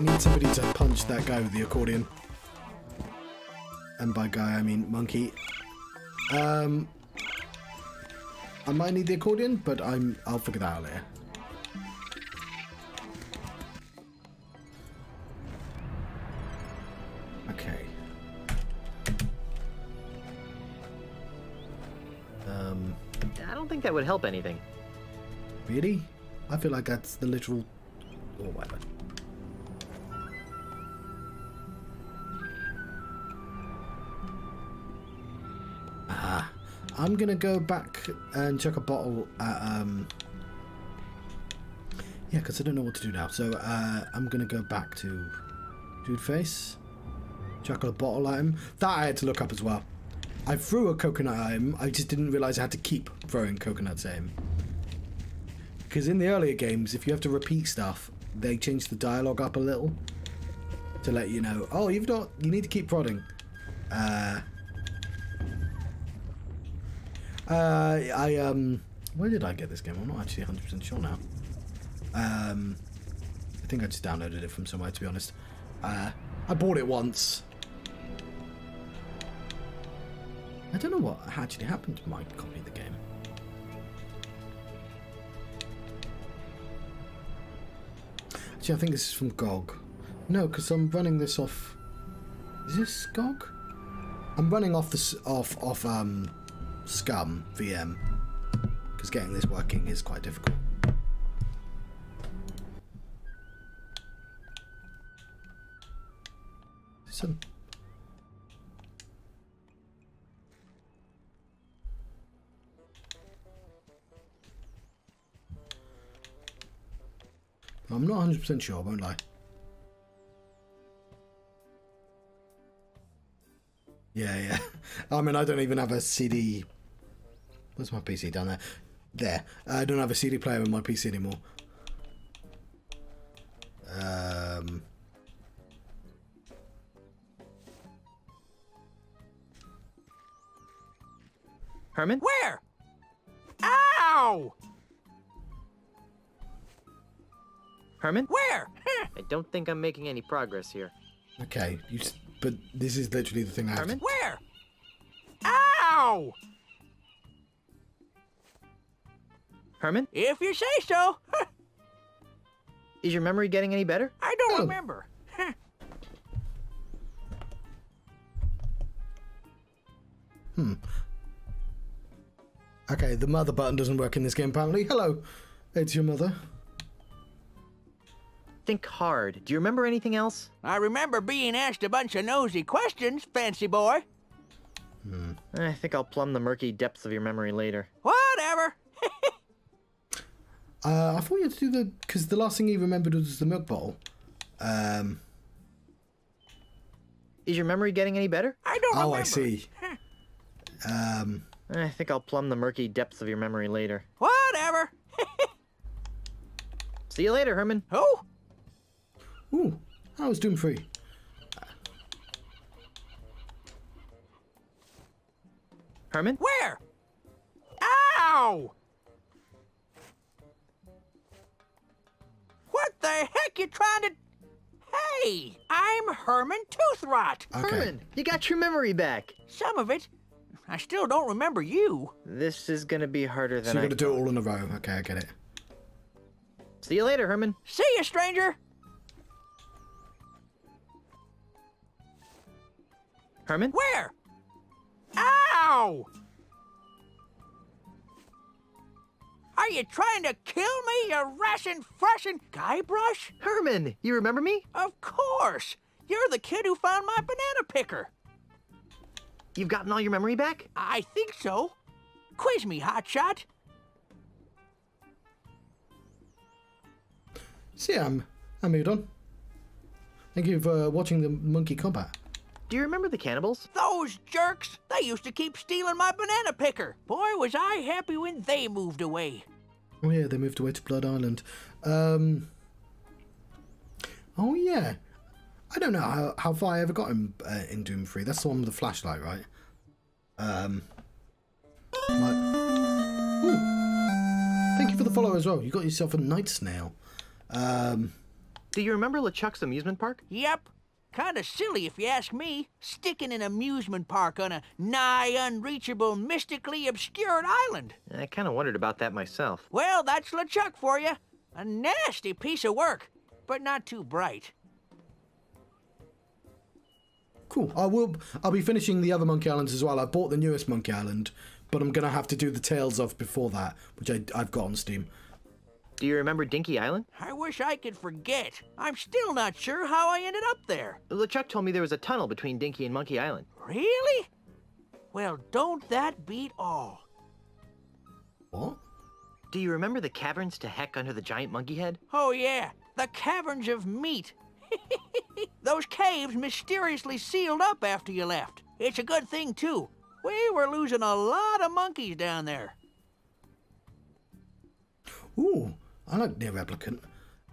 need somebody to punch that guy with the accordion. And by guy, I mean monkey. I might need the accordion, but I'll figure that out later. Okay. I don't think that would help anything. Really? I feel like that's the literal... or whatever. I'm gonna go back and check a bottle at, yeah, because I don't know what to do now. So, I'm gonna go back to Dude Face. Chuck a bottle at him. That I had to look up as well. I threw a coconut at him. I just didn't realise I had to keep throwing coconuts at him. Because in the earlier games, if you have to repeat stuff, they change the dialogue up a little to let you know, oh, you need to keep prodding. Where did I get this game? I'm not actually 100% sure now. I think I just downloaded it from somewhere, to be honest. I bought it once. I don't know what actually happened to my copy of the game. Actually, I think this is from GOG. No, because I'm running this off... Is this GOG? I'm running off this Scum VM, because getting this working is quite difficult. So, I'm not 100% sure, I won't lie. Yeah. I mean, I don't even have a CD. Where's my PC? Down there. There. I don't have a CD player in my PC anymore. Herman? Where? Ow! Herman? Where? I don't think I'm making any progress here. Okay, but this is literally the thing I have Herman? to... Where? Ow! Herman? If you say so. Is your memory getting any better? I don't remember. Okay, the mother button doesn't work in this game apparently. Hello, it's your mother. Think hard. Do you remember anything else? I remember being asked a bunch of nosy questions, fancy boy. I think I'll plumb the murky depths of your memory later. Whatever. I thought you had to do because the last thing he remembered was the milk bottle. Is your memory getting any better? I don't remember. Oh, I see. I think I'll plumb the murky depths of your memory later. Whatever. See you later, Herman. Who? Ooh, I was doom free. Herman? Where? Ow! What the heck you trying to... Hey, I'm Herman Toothrot. Okay. Herman, you got your memory back. Some of it. I still don't remember you. This is gonna be harder than So you're I going to do it all in a row. Okay, I get it. See you later, Herman. See you, stranger. Herman? Where? Ow! Are you trying to kill me, you rashin' freshin' Guybrush? Herman, you remember me? Of course! You're the kid who found my banana picker. You've gotten all your memory back? I think so. Quiz me, hotshot. So yeah, I moved on. Thank you for watching the Monkey Kombat. Do you remember the cannibals? Those jerks! They used to keep stealing my banana picker. Boy, was I happy when they moved away. Oh yeah, they moved away to Blood Island. Oh yeah. I don't know how far I ever got in Doom 3. That's the one with the flashlight, right? Ooh. Thank you for the follow as well. You got yourself a night snail. Do you remember LeChuck's amusement park? Yep. Kinda silly if you ask me, sticking an amusement park on a nigh unreachable, mystically obscured island. I kind of wondered about that myself. Well, that's LeChuck for you. A nasty piece of work, but not too bright. Cool. I'll be finishing the other Monkey Islands as well. I bought the newest Monkey Island, but I'm gonna have to do the Tales of before that, which I've got on Steam. Do you remember Dinky Island? I wish I could forget. I'm still not sure how I ended up there. LeChuck told me there was a tunnel between Dinky and Monkey Island. Really? Well, don't that beat all? What? Do you remember the caverns to heck under the giant monkey head? Oh yeah, the caverns of meat. Those caves mysteriously sealed up after you left. It's a good thing, too. We were losing a lot of monkeys down there. Ooh, I like Near Replicant.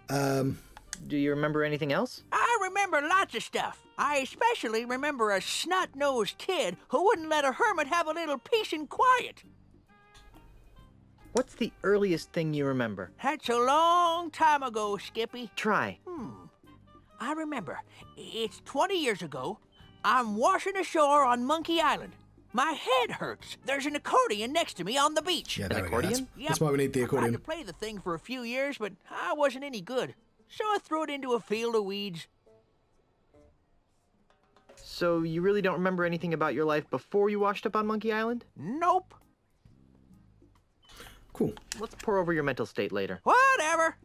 Do you remember anything else? I remember lots of stuff. I especially remember a snot-nosed kid who wouldn't let a hermit have a little peace and quiet. What's the earliest thing you remember? That's a long time ago, Skippy. Try. I remember. It's 20 years ago. I'm washing ashore on Monkey Island. My head hurts. There's an accordion next to me on the beach. Yeah, there we go. accordion? That's why we need the I accordion. tried to play the thing for a few years, but I wasn't any good. So I threw it into a field of weeds. So you really don't remember anything about your life before you washed up on Monkey Island? Nope. Cool. Let's pour over your mental state later. Whatever.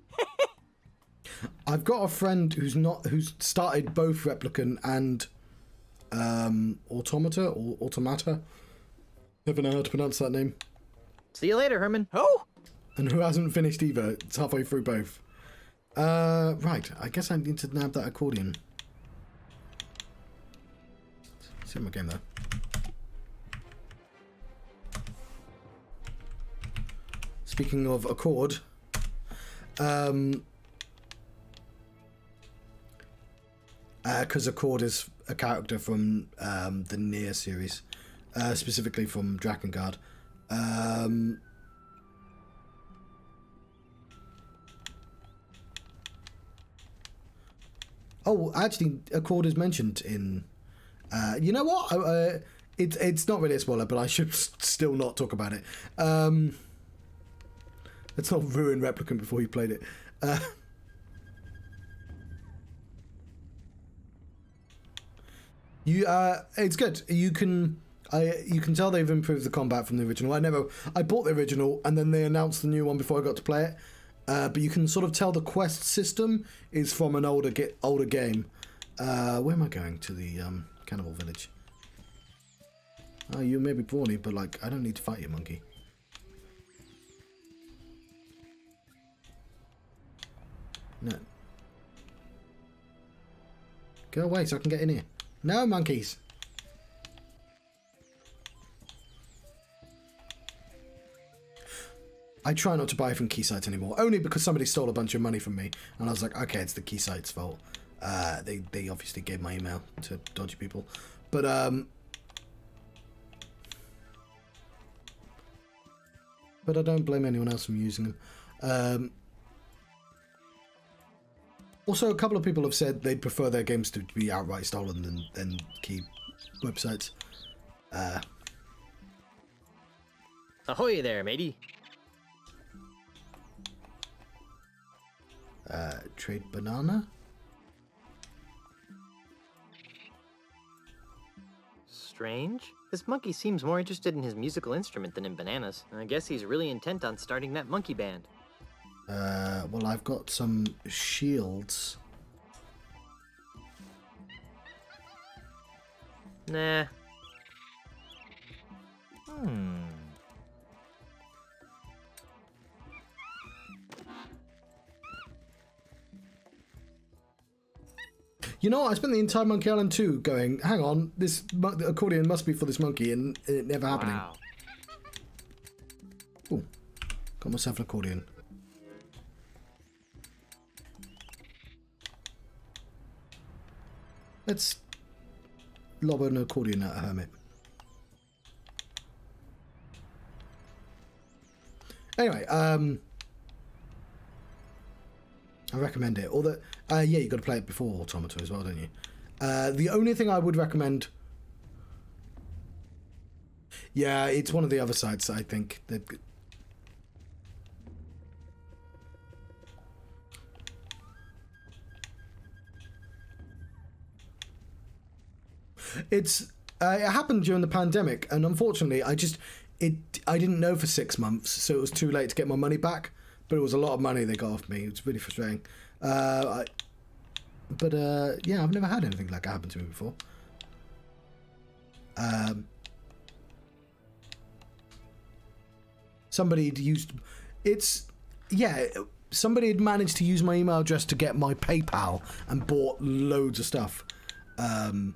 I've got a friend who's started both Replicant and Automata. Never know how to pronounce that name. See you later, Herman. Who? And who hasn't finished either. It's halfway through both. Right. I guess I need to nab that accordion. It's in my game though. Speaking of accord, because Accord is a character from the Nier series, specifically from Drakengard. Oh, actually, Accord is mentioned in. You know what? It's not really a spoiler, but I should still not talk about it. Let's not ruin Replicant before you played it. It's good. You can tell they've improved the combat from the original. I bought the original and then they announced the new one before I got to play it. But you can sort of tell the quest system is from an older game. Where am I going? To the cannibal village. Oh, you may be brawny, but like I don't need to fight you, monkey. No. Go away so I can get in here. No, monkeys. I try not to buy from Keysites anymore, only because somebody stole a bunch of money from me, and I was like, okay, it's the Keysites' fault. They obviously gave my email to dodgy people, but I don't blame anyone else from using them. Also, a couple of people have said they'd prefer their games to be outright stolen than key websites. Ahoy there, matey. Trade banana? Strange. This monkey seems more interested in his musical instrument than in bananas. I guess he's really intent on starting that monkey band. Well, I've got some shields. Nah. You know what? I spent the entire Monkey Island 2 going, hang on, this accordion must be for this monkey, and it never happening. Wow. Ooh, got myself an accordion. Let's lob an accordion at a hermit. Anyway, I recommend it. Although, yeah, you got to play it before Automata as well, don't you? The only thing I would recommend... Yeah, it's one of the other sites, I think. That... It happened during the pandemic, and unfortunately, I didn't know for 6 months, so it was too late to get my money back. But it was a lot of money they got off me. It was really frustrating. Yeah, I've never had anything like that happen to me before. Somebody had used... somebody had managed to use my email address to get my PayPal and bought loads of stuff. And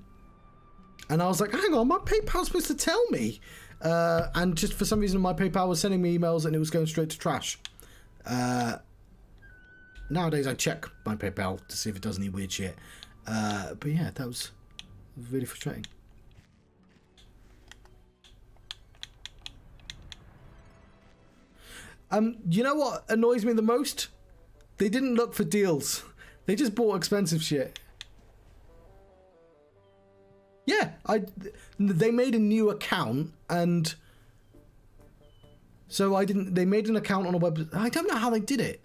I was like, hang on, my PayPal's supposed to tell me. And just for some reason, my PayPal was sending me emails and it was going straight to trash. Nowadays, I check my PayPal to see if it does any weird shit. But yeah, that was really frustrating. You know what annoys me the most? They didn't look for deals. They just bought expensive shit. Yeah, they made a new account, and so I didn't. They made an account on a website. I don't know how they did it.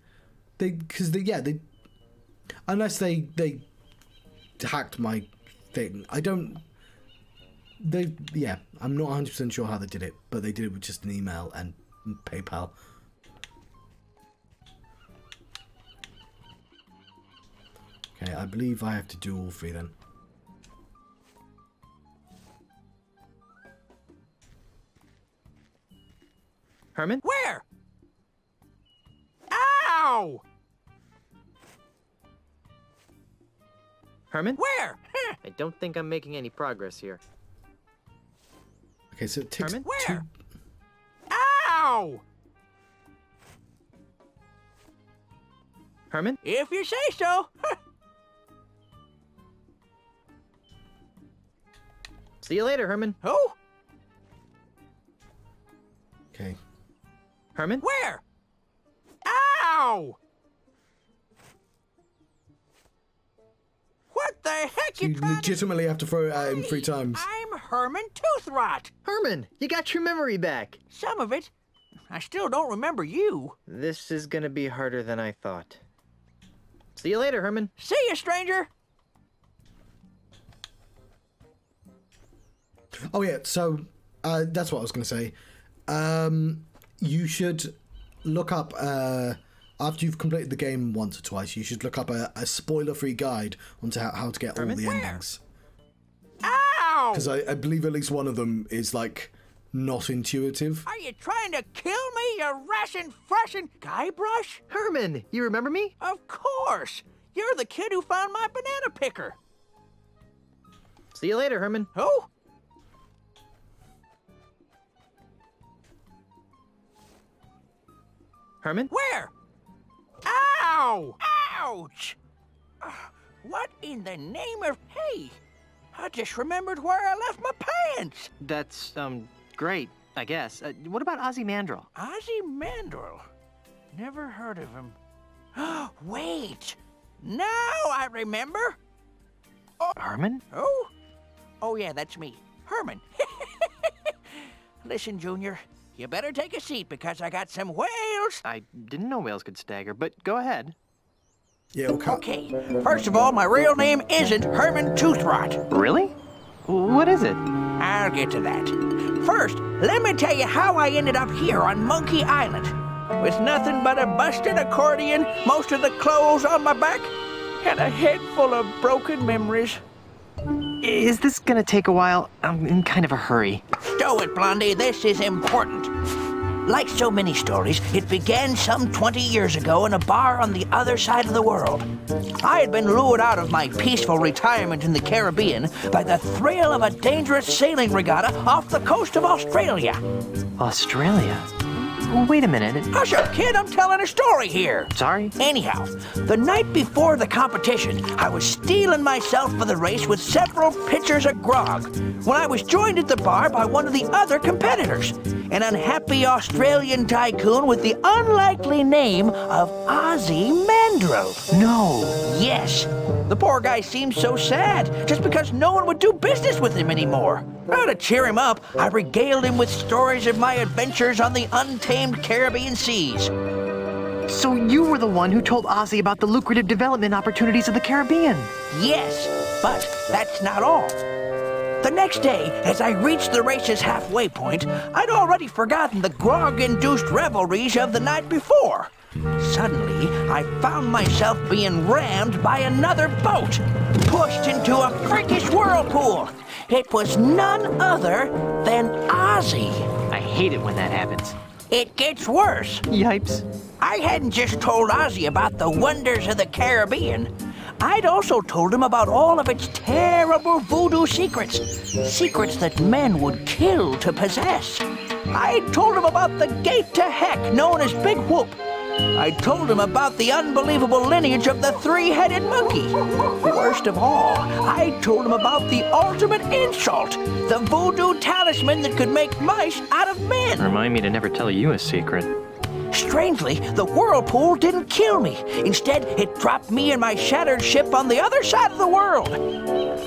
Unless they hacked my thing. I'm not 100% sure how they did it, but they did it with just an email and PayPal. Okay, I believe I have to do all three then. Herman? Where? Ow! Herman? Where? I don't think I'm making any progress here. Okay, so it takes Herman? Where? Ow! Herman? If you say so. See you later, Herman. Who? Okay. Herman? Where? Ow! What the heck You you trying legitimately have to throw it at him 3 times. I'm Herman Toothrot. Herman, you got your memory back. Some of it. I still don't remember you. This is gonna be harder than I thought. See you later, Herman. See you, stranger. Oh yeah, so that's what I was going to say. You should look up, after you've completed the game once or twice, you should look up a spoiler-free guide onto how to get all the endings. Ow! Because I believe at least one of them is, like, not intuitive. Are you trying to kill me, you rashin' Guybrush? Herman, you remember me? Of course. You're the kid who found my banana picker. See you later, Herman. Who? Herman? Where? Ow! Ouch! What in the name of... Hey, I just remembered where I left my pants. That's, great, I guess. What about Ozzie Mandrill? Ozzie Mandrill? Never heard of him. Wait! Now I remember! Herman? Oh? Oh yeah, that's me. Herman. Listen, Junior. You better take a seat because I got some whales. I didn't know whales could stagger, but go ahead. Yeah, Okay, first of all, my real name isn't Herman Toothrot. Really? What is it? I'll get to that. First, let me tell you how I ended up here on Monkey Island. With nothing but a busted accordion, most of the clothes on my back, and a head full of broken memories. Is this gonna take a while? I'm in kind of a hurry. Stow it, Blondie. This is important. Like so many stories, it began some 20 years ago in a bar on the other side of the world. I had been lured out of my peaceful retirement in the Caribbean by the thrill of a dangerous sailing regatta off the coast of Australia. Australia? Wait a minute. Hush up, kid. I'm telling a story here. Sorry? Anyhow, the night before the competition, I was steeling myself for the race with several pitchers of grog when I was joined at the bar by one of the other competitors, an unhappy Australian tycoon with the unlikely name of Ozzie Mandrill. tundra. No. Yes. The poor guy seemed so sad, just because no one would do business with him anymore. Well, to cheer him up, I regaled him with stories of my adventures on the untamed Caribbean seas. So you were the one who told Ozzie about the lucrative development opportunities of the Caribbean. Yes, but that's not all. The next day, as I reached the race's halfway point, I'd already forgotten the grog-induced revelries of the night before. Suddenly, I found myself being rammed by another boat, pushed into a freakish whirlpool. It was none other than Ozzie. I hate it when that happens. It gets worse. Yipes. I hadn't just told Ozzie about the wonders of the Caribbean. I'd also told him about all of its terrible voodoo secrets. Secrets that men would kill to possess. I'd told him about the gate to heck known as Big Whoop. I told him about the unbelievable lineage of the three-headed monkey. Worst of all, I told him about the ultimate insult, the voodoo talisman that could make mice out of men. Remind me to never tell you a secret. Strangely, the whirlpool didn't kill me. Instead, it dropped me and my shattered ship on the other side of the world.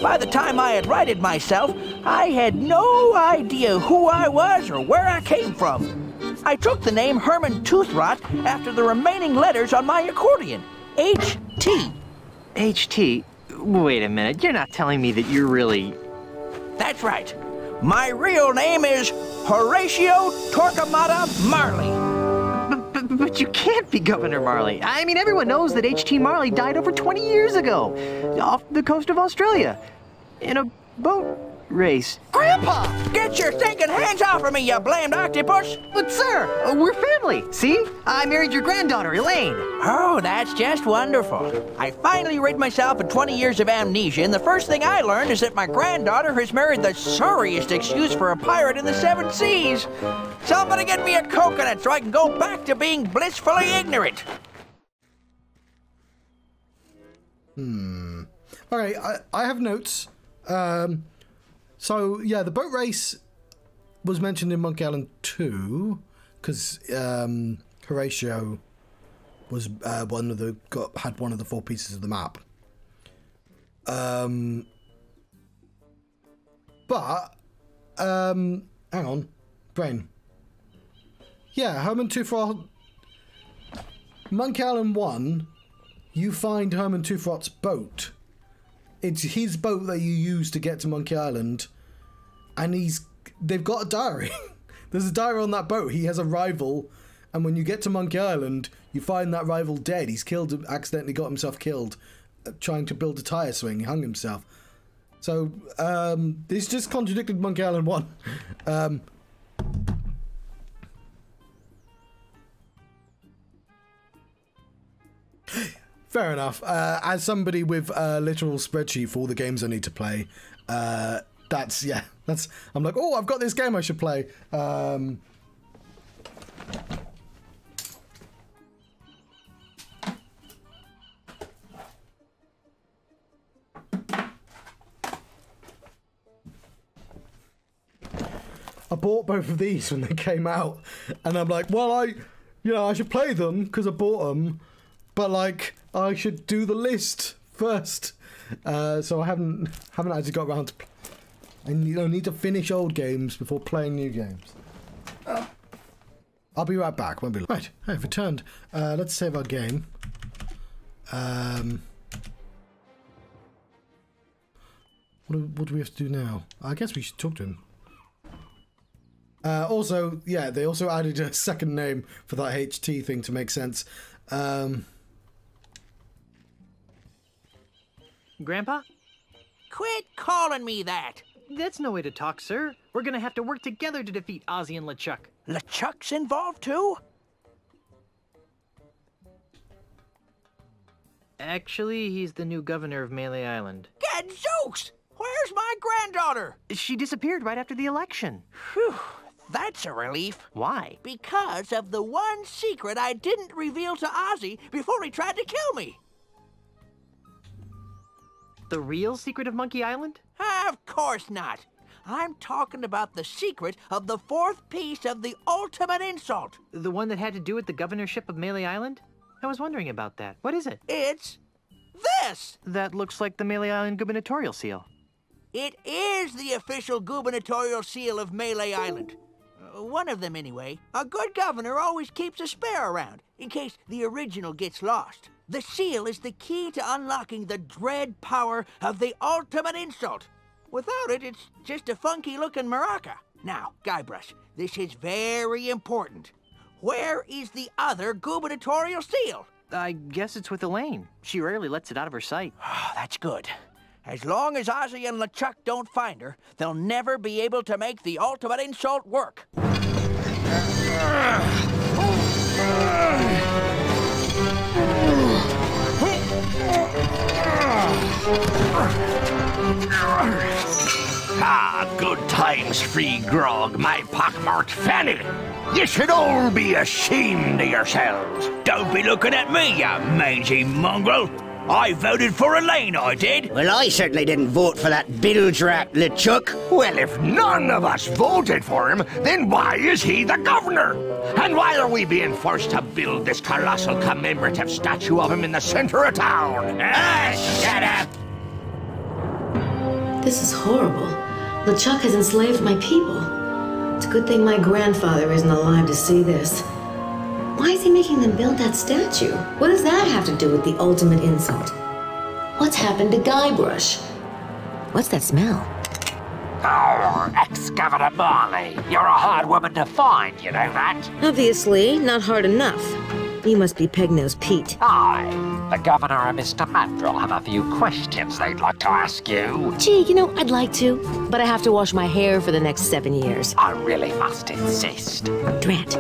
By the time I had righted myself, I had no idea who I was or where I came from. I took the name Herman Toothrot after the remaining letters on my accordion, H.T. HT? Wait a minute, you're not telling me that you're really... That's right. My real name is Horatio Torquemada Marley. But you can't be Governor Marley. I mean, everyone knows that H.T. Marley died over 20 years ago, off the coast of Australia, in a boat race. Grandpa! Get your stinking hands off of me, you blamed octopus! But sir, we're family. See? I married your granddaughter, Elaine. Oh, that's just wonderful. I finally rid myself of 20 years of amnesia, and the first thing I learned is that my granddaughter has married the sorriest excuse for a pirate in the seven seas. Somebody get me a coconut so I can go back to being blissfully ignorant. Okay, I have notes. So, yeah, the boat race was mentioned in Monkey Island 2 because Horatio was had one of the 4 pieces of the map. Hang on, brain. Yeah, Herman Toothrot. Monkey Island 1, you find Herman Toothrot's boat. It's his boat that you use to get to Monkey Island, and they've got a diary. There's a diary on that boat. He has a rival, and when you get to Monkey Island, you find that rival dead. He's accidentally got himself killed trying to build a tire swing. He hung himself. So this just contradicted Monkey Island 1. Fair enough. As somebody with a literal spreadsheet for all the games I need to play, I'm like, oh, I've got this game I should play. I bought both of these when they came out, and I'm like, well, I should play them because I bought them, but like, I should do the list first. So I haven't actually got around to. I need to finish old games before playing new games. I'll be right back. Won't be long. Right, I've returned. Let's save our game. What do we have to do now? I guess we should talk to him. Also, yeah, they also added a second name for that HT thing to make sense. Grandpa? Quit calling me that. That's no way to talk, sir. We're gonna have to work together to defeat Ozzie and LeChuck. LeChuck's involved too? Actually, he's the new governor of Melee Island. Gadzooks! Where's my granddaughter? She disappeared right after the election. Phew, that's a relief. Why? Because of the one secret I didn't reveal to Ozzie before he tried to kill me. The real secret of Monkey Island? Of course not. I'm talking about the secret of the fourth piece of the ultimate insult. The one that had to do with the governorship of Melee Island? I was wondering about that. What is it? It's this! That looks like the Melee Island gubernatorial seal. It is the official gubernatorial seal of Melee Island. One of them, anyway. A good governor always keeps a spare around, in case the original gets lost. The seal is the key to unlocking the dread power of the ultimate insult. Without it, it's just a funky-looking maraca. Now, Guybrush, this is very important. Where is the other gubernatorial seal? I guess it's with Elaine. She rarely lets it out of her sight. Oh, that's good. As long as Ozzie and LeChuck don't find her, they'll never be able to make the ultimate insult work. Ah, good times, free grog, my pockmarked fanny. You should all be ashamed of yourselves. Don't be looking at me, you mangy mongrel. I voted for Elaine, I did. Well, I certainly didn't vote for that bilge rat, LeChuck. Well, if none of us voted for him, then why is he the governor? And why are we being forced to build this colossal commemorative statue of him in the center of town? Ah, shut up! This is horrible. LeChuck has enslaved my people. It's a good thing my grandfather isn't alive to see this. Why is he making them build that statue? What does that have to do with the ultimate insult? What's happened to Guybrush? What's that smell? Oh, ex-Governor Marley, you're a hard woman to find, you know that? Obviously, not hard enough. You must be Peg-Nosed Pete. I, the Governor and Mr. Mandrill, have a few questions they'd like to ask you. Gee, you know, I'd like to, but I have to wash my hair for the next 7 years. I really must insist. Drat.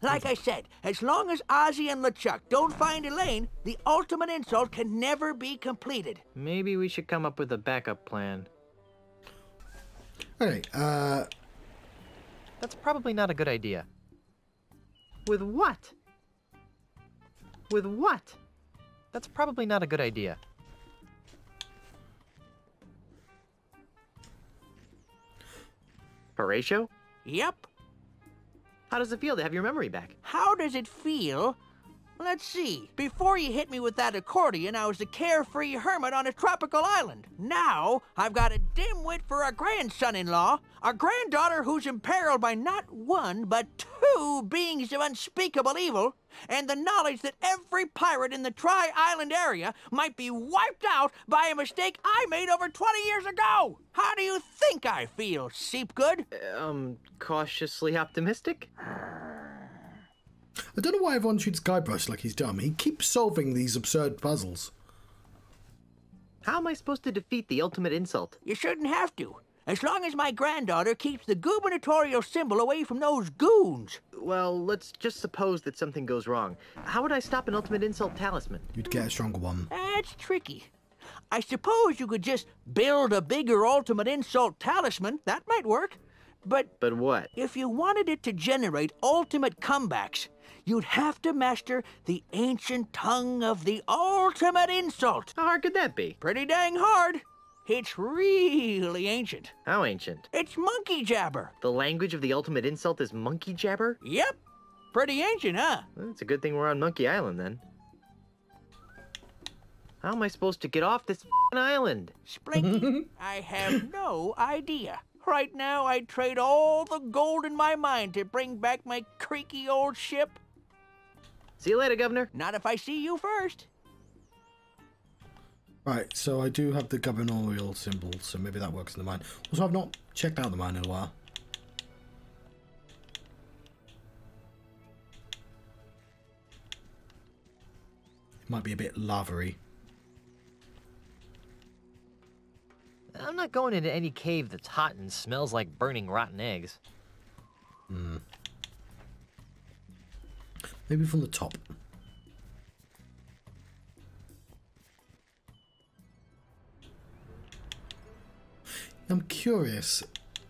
Like I said, as long as Ozzie and LeChuck don't find Elaine, the ultimate insult can never be completed. Maybe we should come up with a backup plan. Okay, That's probably not a good idea. With what? With what? That's probably not a good idea. Horatio? Yep. How does it feel to have your memory back? How does it feel? Let's see. Before you hit me with that accordion, I was a carefree hermit on a tropical island. Now, I've got a dimwit for a grandson-in-law, a granddaughter who's imperiled by not one, but two beings of unspeakable evil, and the knowledge that every pirate in the Tri-Island area might be wiped out by a mistake I made over 20 years ago. How do you think I feel, Seepgood? Cautiously optimistic? I don't know why everyone treats Guybrush like he's dumb. He keeps solving these absurd puzzles. How am I supposed to defeat the ultimate insult? You shouldn't have to. As long as my granddaughter keeps the gubernatorial symbol away from those goons. Well, let's just suppose that something goes wrong. How would I stop an ultimate insult talisman? You'd get a stronger one. That's tricky. I suppose you could just build a bigger ultimate insult talisman. That might work. But what? if you wanted it to generate ultimate comebacks, you'd have to master the ancient tongue of the ultimate insult. How hard could that be? Pretty dang hard. It's really ancient. How ancient? It's monkey jabber. The language of the ultimate insult is monkey jabber? Yep. Pretty ancient, huh? Well, it's a good thing we're on Monkey Island, then. How am I supposed to get off this island? Splinky, I have no idea. Right now, I'd trade all the gold in my mine to bring back my creaky old ship. See you later, Governor. Not if I see you first. Right, so I do have the gubernatorial symbol, so maybe that works in the mine. Also, I've not checked out the mine in a while. It might be a bit lavery. I'm not going into any cave that's hot and smells like burning rotten eggs. Maybe from the top. I'm curious,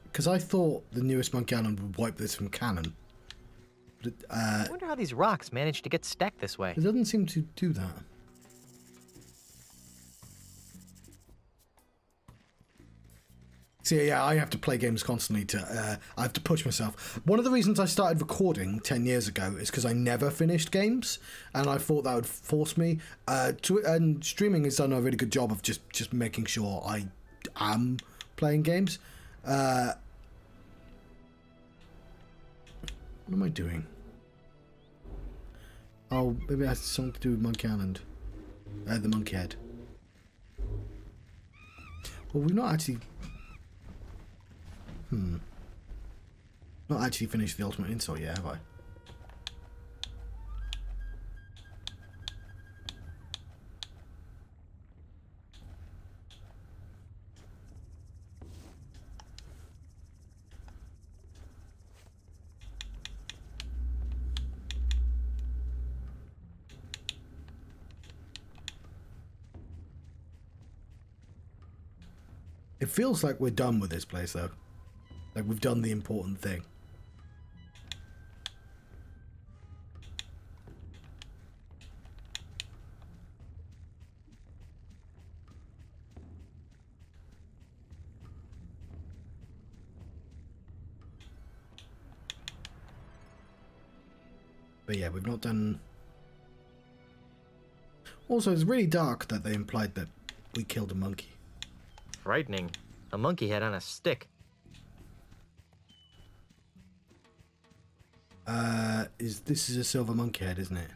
because I thought the newest Monkey Island would wipe this from canon. But I wonder how these rocks managed to get stacked this way. it doesn't seem to do that. See, yeah, I have to play games constantly I have to push myself. One of the reasons I started recording 10 years ago is because I never finished games, and I thought that would force me. And streaming has done a really good job of just making sure I am playing games. What am I doing? Oh, maybe it has something to do with Monkey Island. The Monkey Head. Well, we've not actually... Not actually finished the ultimate insult yet, have I? It feels like we're done with this place, though. Like, we've done the important thing. But yeah, we've not done... Also, it's really dark that they implied that we killed a monkey. Frightening. A monkey head on a stick. This is a silver monkey head, isn't it?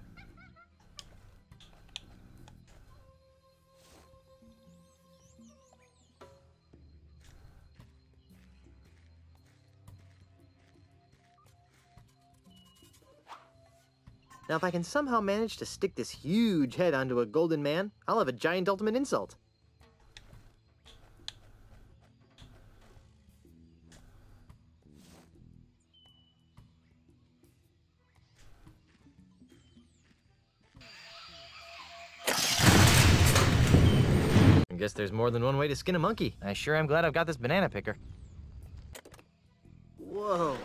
Now, if I can somehow manage to stick this huge head onto a golden man, I'll have a giant ultimate insult. I guess there's more than one way to skin a monkey. I sure am glad I've got this banana picker. Whoa.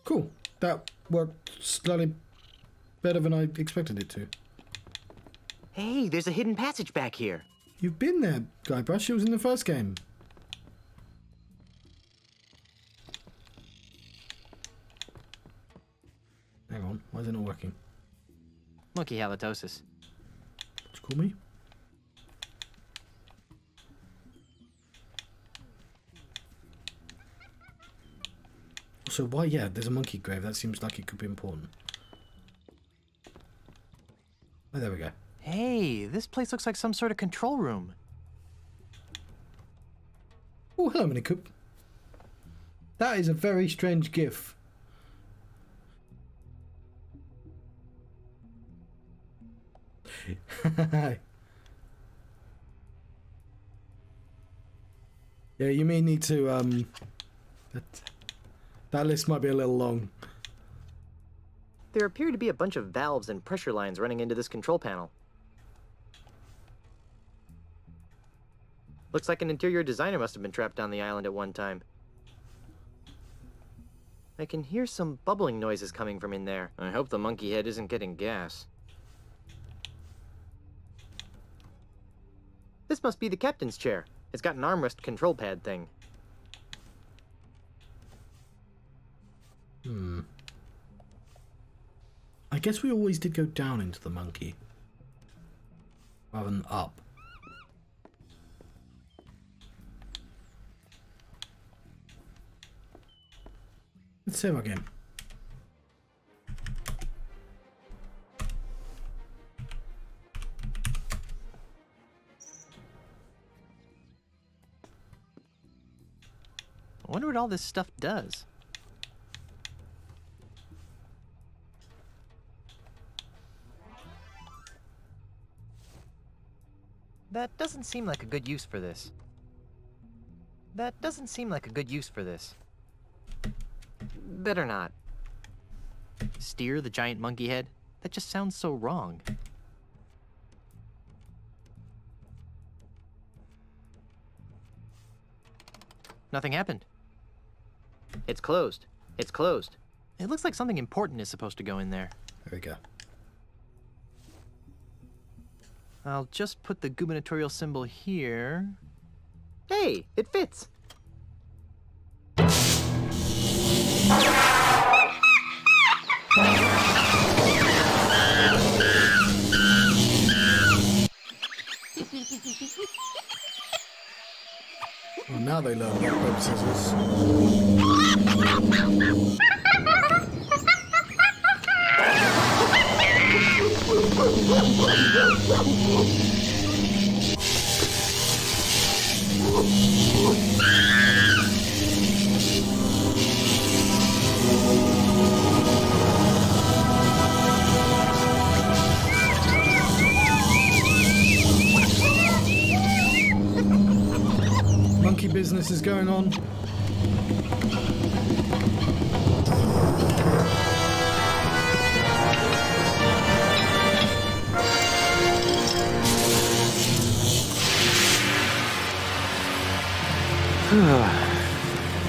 Cool. That worked slightly better than I expected it to. Hey, there's a hidden passage back here. You've been there, Guybrush. It was in the first game. Hang on. Why is it not working? Monkey halitosis. What you call me? So why, yeah, there's a monkey grave. That seems like it could be important. Oh, there we go. Hey, this place looks like some sort of control room. Oh, hello, Minikoop. That is a very strange gif. Yeah, you may need to, that list might be a little long. There appear to be a bunch of valves and pressure lines running into this control panel. Looks like an interior designer must have been trapped on the island at one time. I can hear some bubbling noises coming from in there. I hope the monkey head isn't getting gas. This must be the captain's chair. It's got an armrest control pad thing. I guess we always did go down into the monkey, rather than up. Let's save our game. I wonder what all this stuff does. That doesn't seem like a good use for this. That doesn't seem like a good use for this. Better not. Steer the giant monkey head? That just sounds so wrong. Nothing happened. It's closed. It's closed. It looks like something important is supposed to go in there. There we go. I'll just put the gubernatorial symbol here. Hey, it fits! Well, now they learn rock, paper, scissors. Monkey business is going on.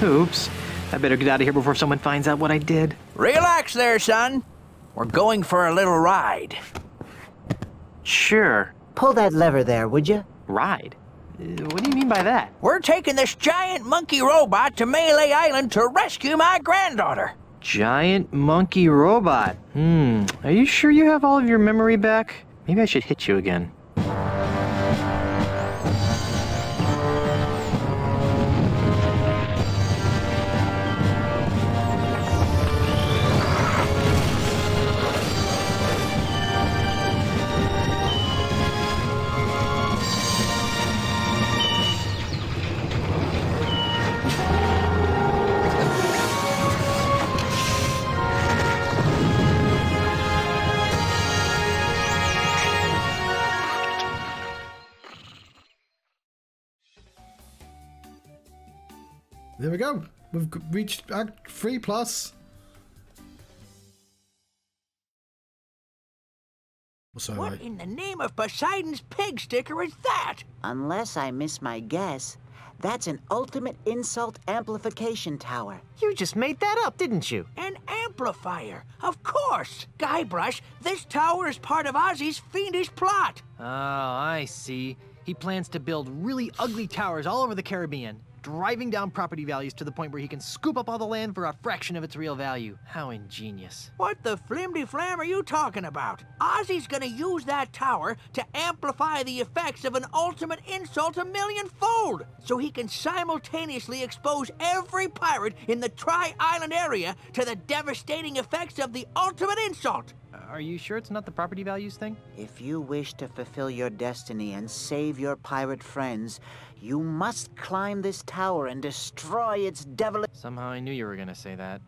Oops. I better get out of here before someone finds out what I did. Relax there, son. We're going for a little ride. Sure. Pull that lever there, would you? Ride? What do you mean by that? We're taking this giant monkey robot to Melee Island to rescue my granddaughter. Giant monkey robot. Are you sure you have all of your memory back? Maybe I should hit you again. There we go. We've reached Act 3 plus. What in the name of Poseidon's pig sticker is that? Unless I miss my guess, that's an ultimate insult amplification tower. You just made that up, didn't you? An amplifier, of course. Guybrush, this tower is part of Ozzie's fiendish plot. Oh, I see. He plans to build really ugly towers all over the Caribbean, driving down property values to the point where he can scoop up all the land for a fraction of its real value. How ingenious. What the flimdy-flam are you talking about? Ozzie's gonna use that tower to amplify the effects of an ultimate insult a millionfold, so he can simultaneously expose every pirate in the Tri-Island area to the devastating effects of the ultimate insult. Are you sure it's not the property values thing? If you wish to fulfill your destiny and save your pirate friends, you must climb this tower and destroy its devilish... Somehow I knew you were gonna say that.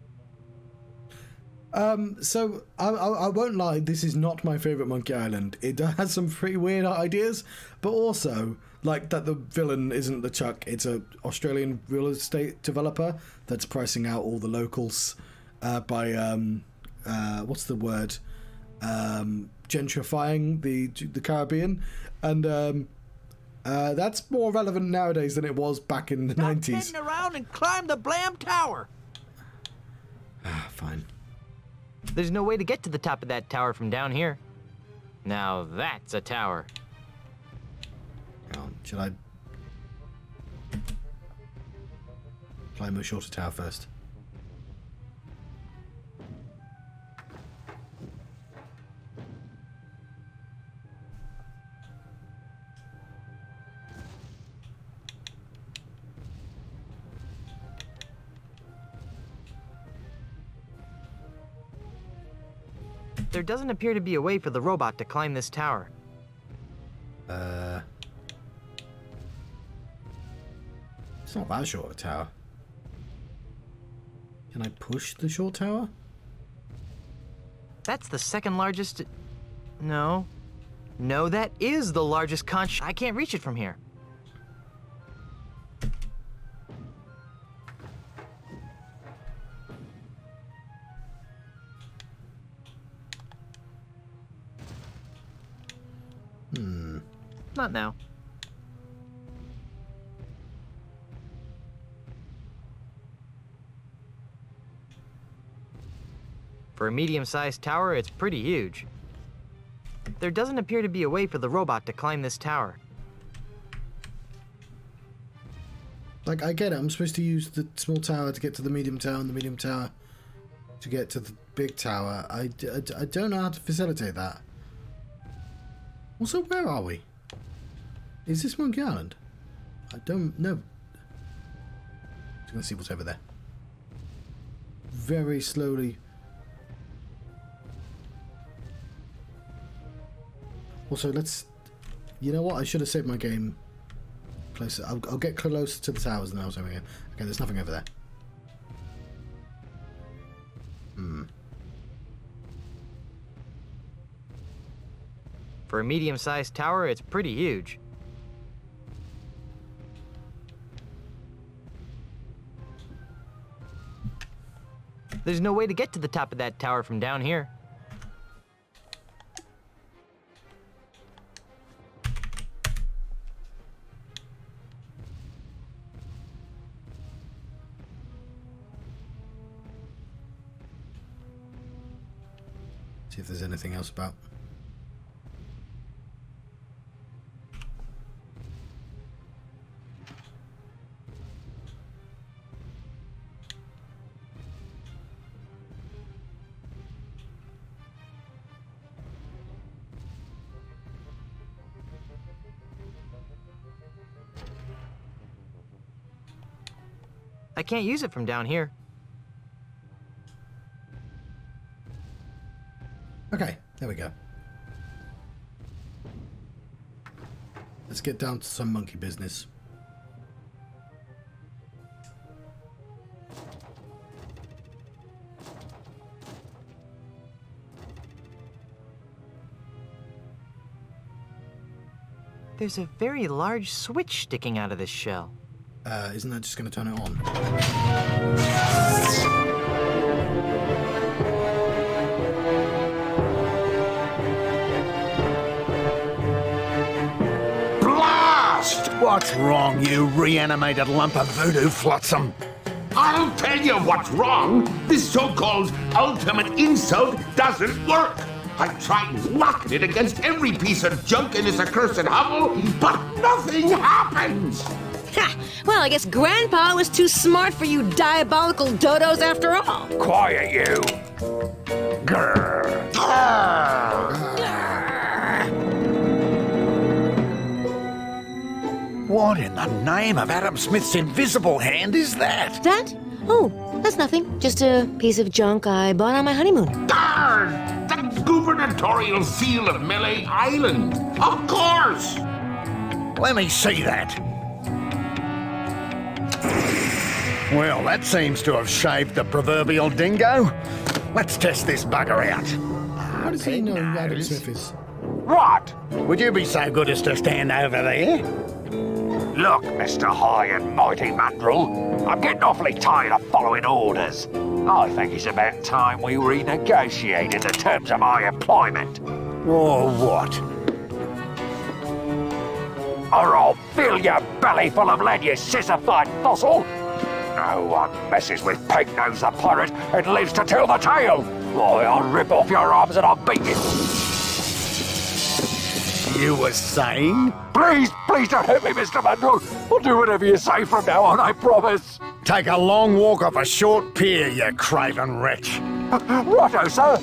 So I won't lie, this is not my favorite Monkey Island. It has some pretty weird ideas, but also like that the villain isn't LeChuck. It's a Australian real estate developer that's pricing out all the locals by what's the word? Gentrifying the Caribbean, and that's more relevant nowadays than it was back in the 90s. Stop sitting around and climb the blam tower. Fine. There's no way to get to the top of that tower from down here. Now that's a tower. Should I climb a shorter tower first? There doesn't appear to be a way for the robot to climb this tower. It's not that short a tower. Can I push the short tower? That's the second largest... No. No, that is the largest conch... I can't reach it from here. Not now. For a medium-sized tower, it's pretty huge. There doesn't appear to be a way for the robot to climb this tower. Like, I get it. I'm supposed to use the small tower to get to the medium tower and the medium tower to get to the big tower. I don't know how to facilitate that. Also, where are we? Is this Monkey Island? I don't know. Just gonna see what's over there. Very slowly. Also, let's... You know what? I should have saved my game. Closer. I'll get close to the towers and then I'll save my game. Okay, there's nothing over there. For a medium-sized tower, it's pretty huge. There's no way to get to the top of that tower from down here. See if there's anything else about. I can't use it from down here. Okay, there we go. Let's get down to some monkey business. There's a very large switch sticking out of this shell. Isn't that just going to turn it on? Blast! What's wrong, you reanimated lump of voodoo flotsam? I'll tell you what's wrong. This so-called ultimate insult doesn't work. I've tried locking it against every piece of junk in this accursed hovel, but nothing happens. Ha! Well, I guess Grandpa was too smart for you diabolical dodos after all. Quiet, you. Grr. What in the name of Adam Smith's invisible hand is that? That? Oh, that's nothing. Just a piece of junk I bought on my honeymoon. Darn! The gubernatorial seal of Melee Island. Of course! Let me see that. Well, that seems to have shaved the proverbial dingo. Let's test this bugger out. How does he know who Adam Smith is? What? Would you be so good as to stand over there? Look, Mr. High and Mighty Mandrill, I'm getting awfully tired of following orders. I think it's about time we renegotiated the terms of my employment. Or what? Or I'll fill your belly full of lead, you sissified fossil. No one messes with Pig-Nose the pirate and lives to tell the tale. Why, I'll rip off your arms and I'll beat you. You were saying? Please don't hurt me, Mr. Mandrill. I'll do whatever you say from now on, I promise. Take a long walk off a short pier, you craven wretch. Righto, sir.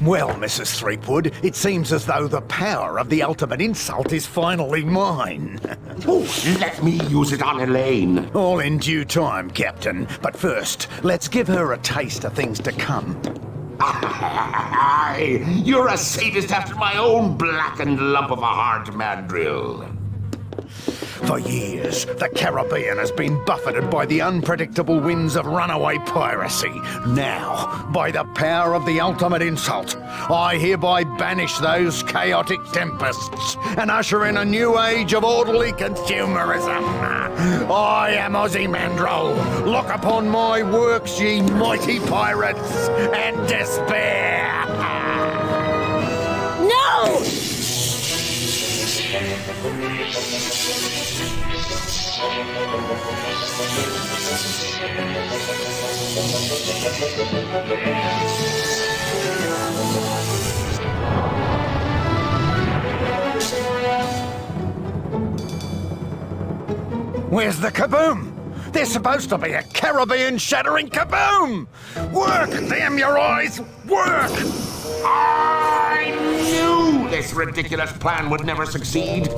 Well, Mrs. Threepwood, it seems as though the power of the ultimate insult is finally mine. Oh, let me use it on Elaine. All in due time, Captain. But first, let's give her a taste of things to come. Aye, you're a sadist after my own blackened lump of a heart, Mandrill. For years, the Caribbean has been buffeted by the unpredictable winds of runaway piracy. Now, by the power of the ultimate insult, I hereby banish those chaotic tempests and usher in a new age of orderly consumerism. I am Ozzie Mandrill. Look upon my works, ye mighty pirates, and despair. No! Where's the kaboom? There's supposed to be a Caribbean-shattering kaboom! Work, damn your eyes! Work! I knew this ridiculous plan would never succeed.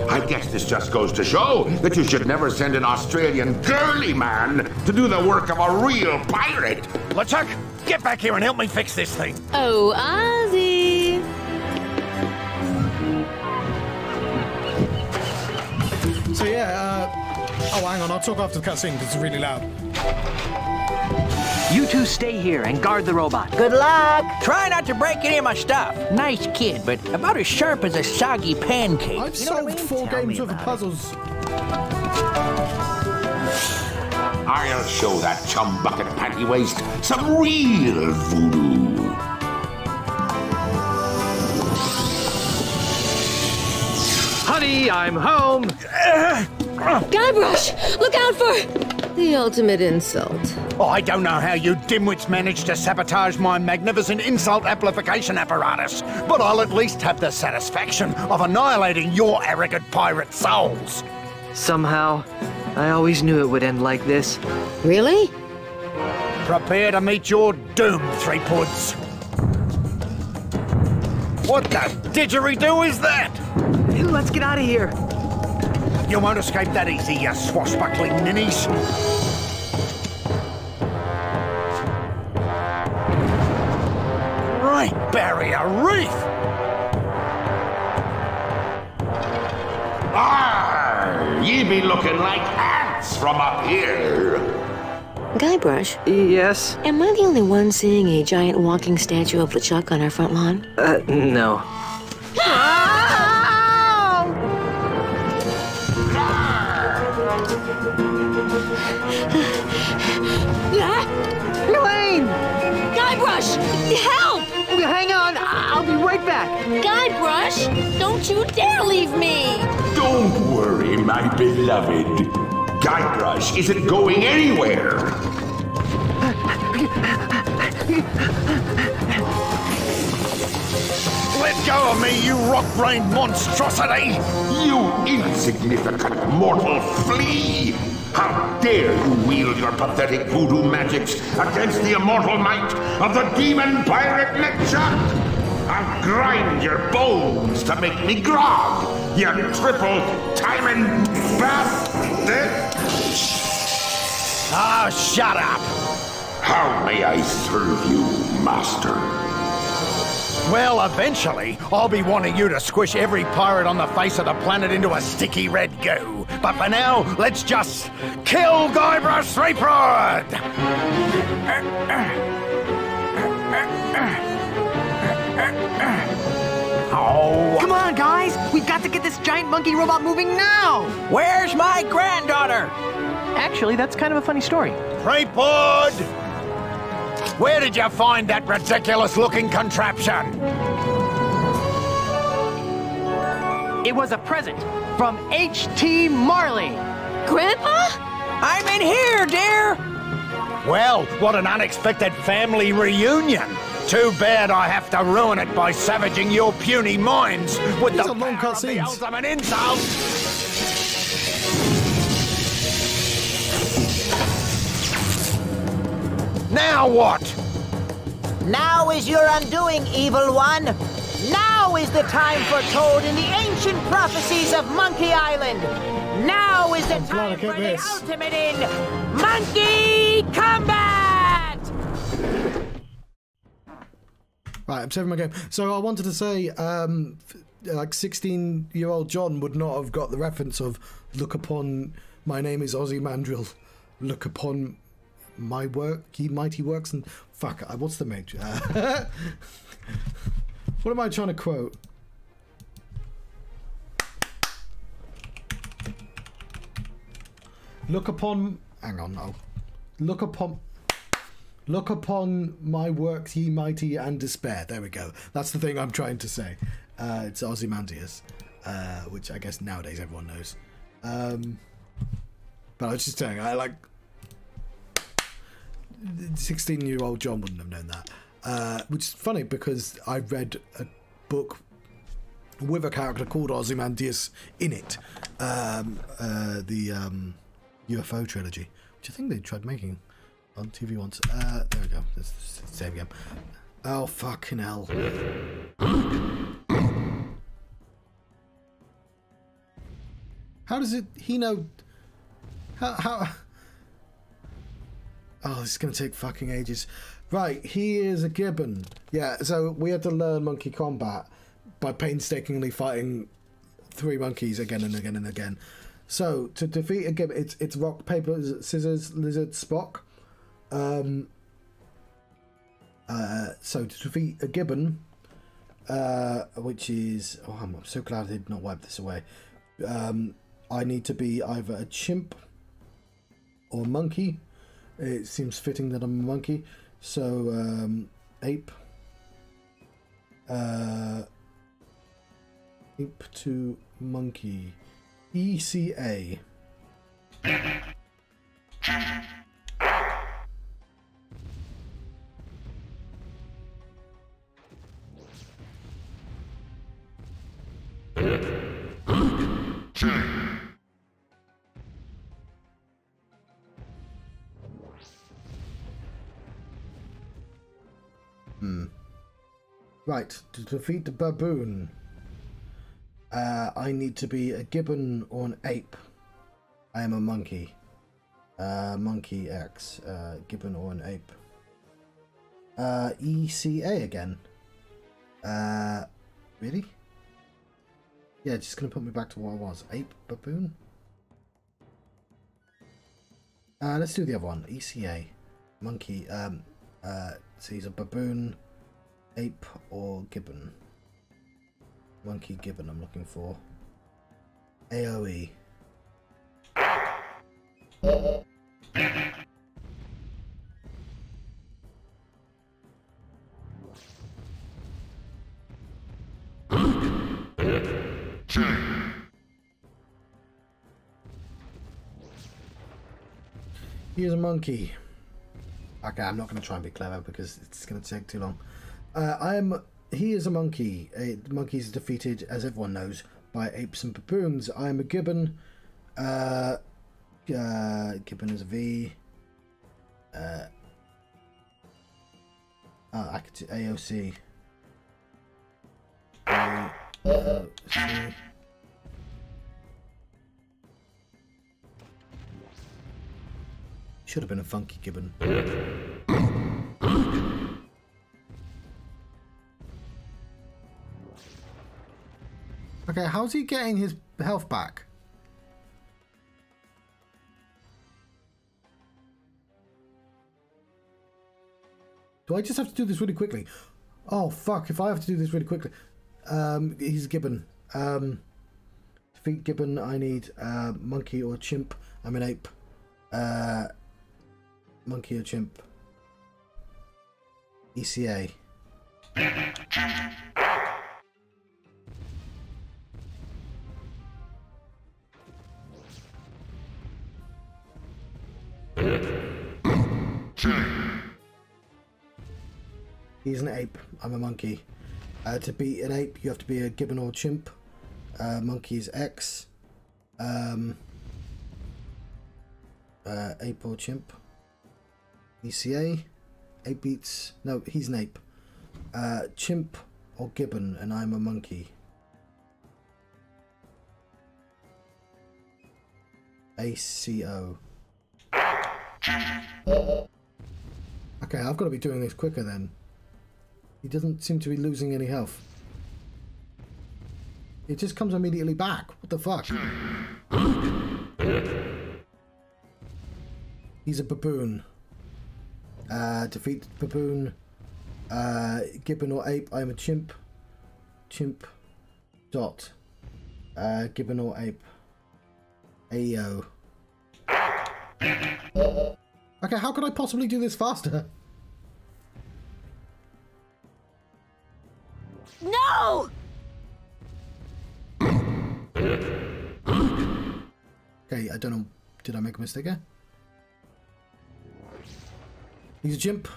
I guess this just goes to show that you should never send an Australian girly man to do the work of a real pirate. LeChuck, get back here and help me fix this thing. Oh, Ozzie. So yeah, oh hang on, I'll talk after the cutscene because it's really loud. You two stay here and guard the robot. Good luck. Try not to break any of my stuff. Nice kid, but about as sharp as a soggy pancake. I've solved 4 games worth of puzzles. I'll show that chum bucket panty waist some real voodoo. Honey, I'm home. Guybrush, look out for the ultimate insult. Oh, I don't know how you dimwits managed to sabotage my magnificent insult amplification apparatus, but I'll at least have the satisfaction of annihilating your arrogant pirate souls. Somehow, I always knew it would end like this. Really? Prepare to meet your doom, Threepuds. What the didgeridoo is that? Let's get out of here. You won't escape that easy, you swashbuckling ninnies. Right, barrier reef! Arr! Ye be looking like ants from up here. Guybrush, Yes? am I the only one seeing a giant walking statue of LeChuck on our front lawn? No. Elaine! Guybrush, help! Hang on, I'll be right back. Guybrush, don't you dare leave me! Don't worry, my beloved. Guybrush isn't going anywhere. Let go of me, you rock-brained monstrosity! You insignificant mortal flea! How dare you wield your pathetic voodoo magics against the immortal might of the demon pirate LeChuck? I'll grind your bones to make me grog, you triple timing bastard! Ah, shut up! How may I serve you, master? Well, eventually, I'll be wanting you to squish every pirate on the face of the planet into a sticky red goo. But for now, let's just kill Guybrush Threepwood! Oh. Come on, guys! We've got to get this giant monkey robot moving now! Where's my granddaughter? Actually, that's kind of a funny story. Threepwood! Where did you find that ridiculous-looking contraption? It was a present from H.T. Marley. Grandpa? I'm in here, dear. Well, what an unexpected family reunion. Too bad I have to ruin it by savaging your puny minds with These the are long power of the cutscenes. ultimate insult. Now what? Now is your undoing, evil one. Now is the time foretold in the ancient prophecies of Monkey Island. Now is the glad I time kept for the this. ultimate in Monkey Kombat! Right, I'm saving my game. So I wanted to say, like 16-year-old John would not have got the reference of "Look upon my name is Ozzie Mandrill. Look upon my work, ye mighty works," and fuck. What's the major? What am I trying to quote? Look upon. Hang on, no. Look upon my works, ye mighty, and despair. There we go. That's the thing I'm trying to say. It's Ozymandias, which I guess nowadays everyone knows. But I was just saying, I like 16-year-old John wouldn't have known that. Which is funny because I read a book with a character called Ozymandias in it. UFO trilogy, which I think they tried making on TV once. There we go. Let's save again. Oh, fucking hell. How does he know? How? Oh, this is going to take fucking ages. Right, he is a gibbon. Yeah, so we had to learn Monkey Kombat by painstakingly fighting 3 monkeys again and again and again. So, to defeat a gibbon, it's rock, paper, scissors, lizard, Spock. So, to defeat a gibbon, which is... Oh, I'm so glad I did not wipe this away. I need to be either a chimp or a monkey. It seems fitting that I'm a monkey. So, ape. Ape to monkey. ECA. Right, to defeat the baboon, I need to be a gibbon or an ape. I am a monkey. Monkey X. Gibbon or an ape. ECA again. Really? Yeah, just gonna put me back to what I was. Ape, baboon? Let's do the other one. ECA. Monkey. So he's a baboon, ape, or gibbon. Monkey gibbon I'm looking for. AOE. He is a monkey. Okay, I'm not going to try and be clever because it's going to take too long. He is a monkey. Monkeys are defeated, as everyone knows, by apes and baboons. I am a gibbon. Gibbon is a V. I could do AOC. AOC. Should have been a funky gibbon. Okay, how's he getting his health back? Do I just have to do this really quickly? Oh, fuck, if I have to do this really quickly. He's a gibbon. Defeat gibbon, I need monkey or chimp. I'm an ape. Monkey or chimp. ECA. He's an ape. I'm a monkey. To be an ape, you have to be a gibbon or chimp. Monkey's X. Ape or chimp. ECA. Ape beats. No, he's an ape. Chimp or gibbon, and I'm a monkey. ACO. Okay, I've got to be doing this quicker then. He doesn't seem to be losing any health. It just comes immediately back. What the fuck? He's a baboon. Defeat baboon. Gibbon or ape. I'm a chimp. Chimp. Dot. Gibbon or ape. AO. Okay, how could I possibly do this faster? No! Okay, I don't know. Did I make a mistake here? He's a chimp.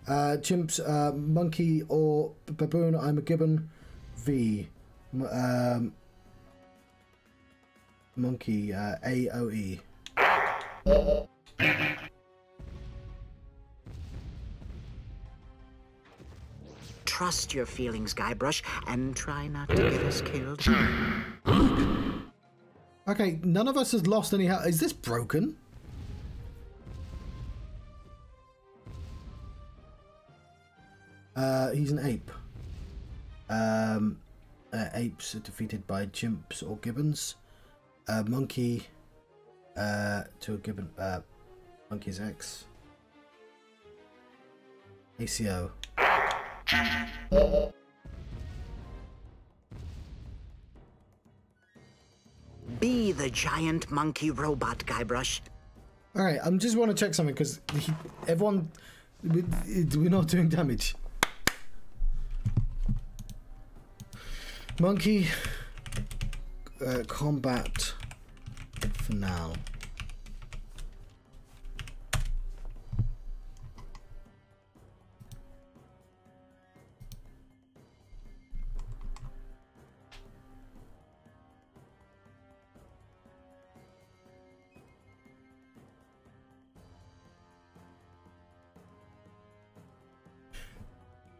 Chimps, monkey or baboon. I'm a gibbon. V. Monkey, AOE. Trust your feelings, Guybrush, and try not to get us killed. Okay, none of us has lost any health. Is this broken? He's an ape. Apes are defeated by chimps or gibbons. Monkey to a gibbon. Monkey's X. ACO. Be the giant monkey robot, Guybrush. Alright, I just want to check something because everyone. We're not doing damage. Monkey Kombat for now.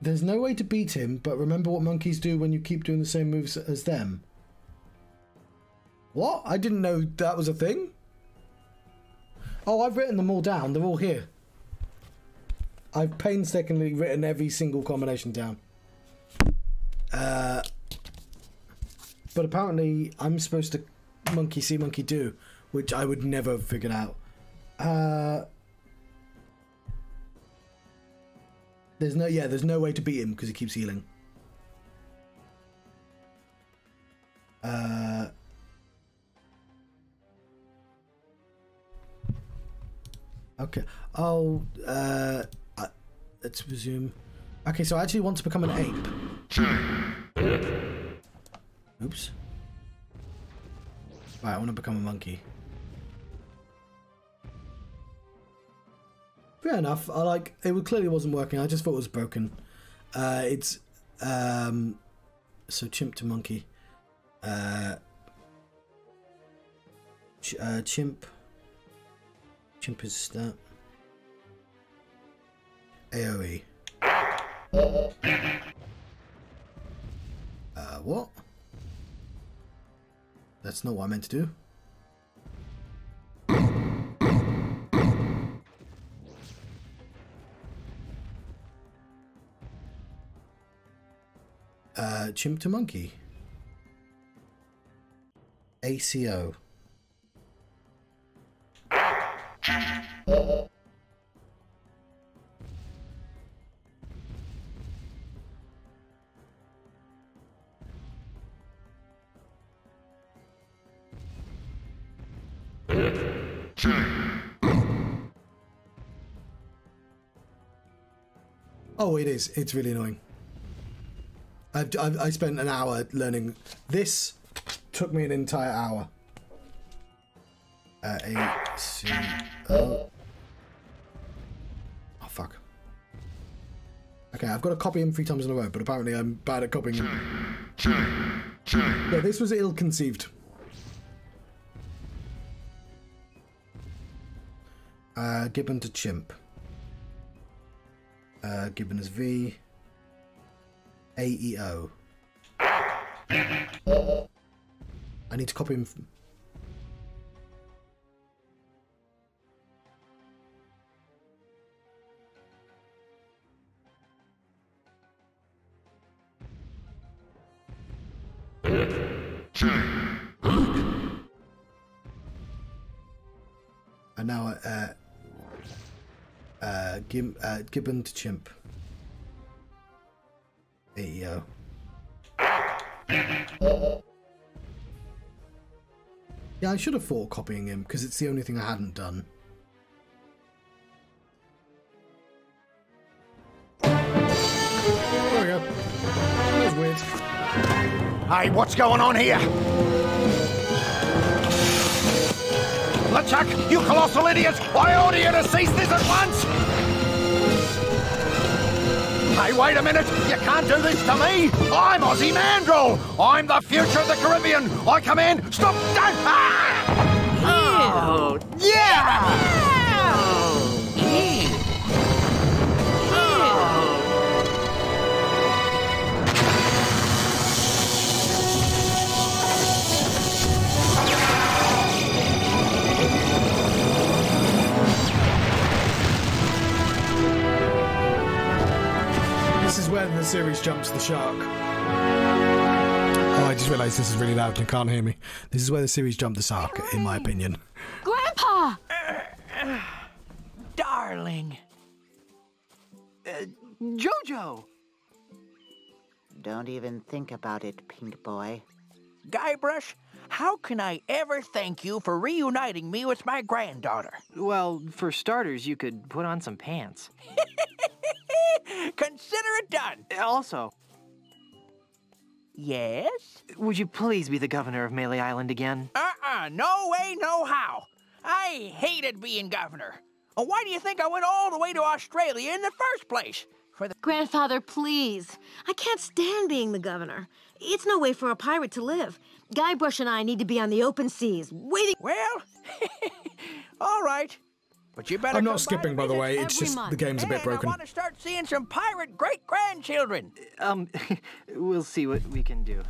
There's no way to beat him, but remember what monkeys do when you keep doing the same moves as them. What? I didn't know that was a thing. Oh, I've written them all down. They're all here. I've painstakingly written every single combination down. But apparently I'm supposed to monkey see, monkey do, which I would never have figured out. There's no way to beat him because he keeps healing. Okay. Oh, let's resume. Okay, so I actually want to become an ape. Oops. Right, I want to become a monkey. Fair enough. It clearly wasn't working. I just thought it was broken. It's so chimp to monkey. Chimp. Chimp is stat. AoE. What? That's not what I meant to do. Chimp to monkey. ACO. Oh, it is. It's really annoying. I spent an hour learning. This took me an entire hour. A-C-O. Oh, fuck. Okay, I've got to copy him 3 times in a row, but apparently I'm bad at copying him. Yeah, this was ill-conceived. Gibbon to chimp. Gibbon is V. AEO. I need to copy him. And now, Gibbon to chimp. AEO. Yeah, I should have thought copying him because it's the only thing I hadn't done. There we go. That was weird. Hey, what's going on here? LeChuck, you colossal idiot! I order you to cease this at once! Hey, wait a minute! You can't do this to me! I'm Ozzie Mandrill! I'm the future of the Caribbean! I command, stop! Don't! Ah! Oh, yeah! Oh, yeah. This is where the series jumps the shark. Oh, I just realised this is really loud and you can't hear me. This is where the series jumped the shark, in my opinion. Grandpa! Darling. Jojo! Don't even think about it, Pink Boy. Guybrush, how can I ever thank you for reuniting me with my granddaughter? Well, for starters, you could put on some pants. Consider it done. Also, Yes? would you please be the governor of Melee Island again? No way, no how. I hated being governor. Why do you think I went all the way to Australia in the first place? For the... Grandfather, please. I can't stand being the governor. It's no way for a pirate to live. Guybrush and I need to be on the open seas, waiting. Well, all right. But you better I'm come not skipping, by the way. It's every just month. the game's a bit broken. I want to start seeing some pirate great-grandchildren. We'll see what we can do.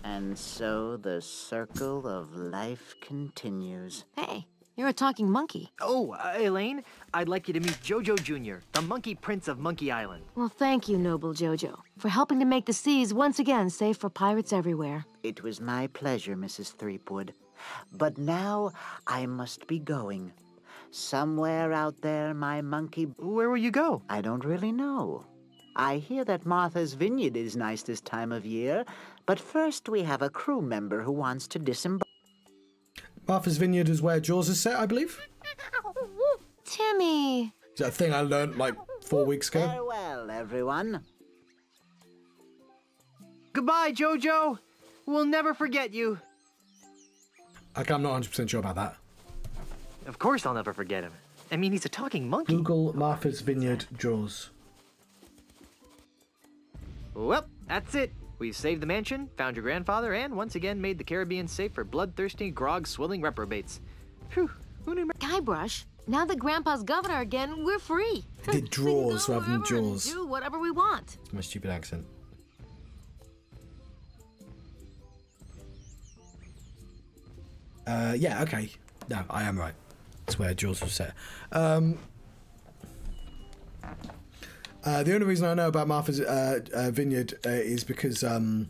And so the circle of life continues. Hey, you're a talking monkey. Oh, Elaine, I'd like you to meet Jojo Jr., the Monkey Prince of Monkey Island. Well, thank you, noble Jojo, for helping to make the seas once again safe for pirates everywhere. It was my pleasure, Mrs. Threepwood. But now I must be going. Somewhere out there, my monkey... Where will you go? I don't really know. I hear that Martha's Vineyard is nice this time of year, but first we have a crew member who wants to disembark. Martha's Vineyard is where Jaws is set, I believe. Timmy. Is that a thing I learned like 4 weeks ago? Farewell, everyone. Goodbye, Jojo. We'll never forget you. Okay, I'm not 100% sure about that. Of course I'll never forget him. I mean, he's a talking monkey. Google Martha's Vineyard Jaws. Well, that's it. We've saved the mansion, found your grandfather, and once again made the Caribbean safe for bloodthirsty, grog-swilling reprobates. Phew, who knew? Guybrush, now that Grandpa's governor again, we're free. I did draws We can rather go than wherever and Jaws. do whatever we want. It's my stupid accent. Yeah, okay. No, I am right. That's where Jaws was set. The only reason I know about Martha's Vineyard is because some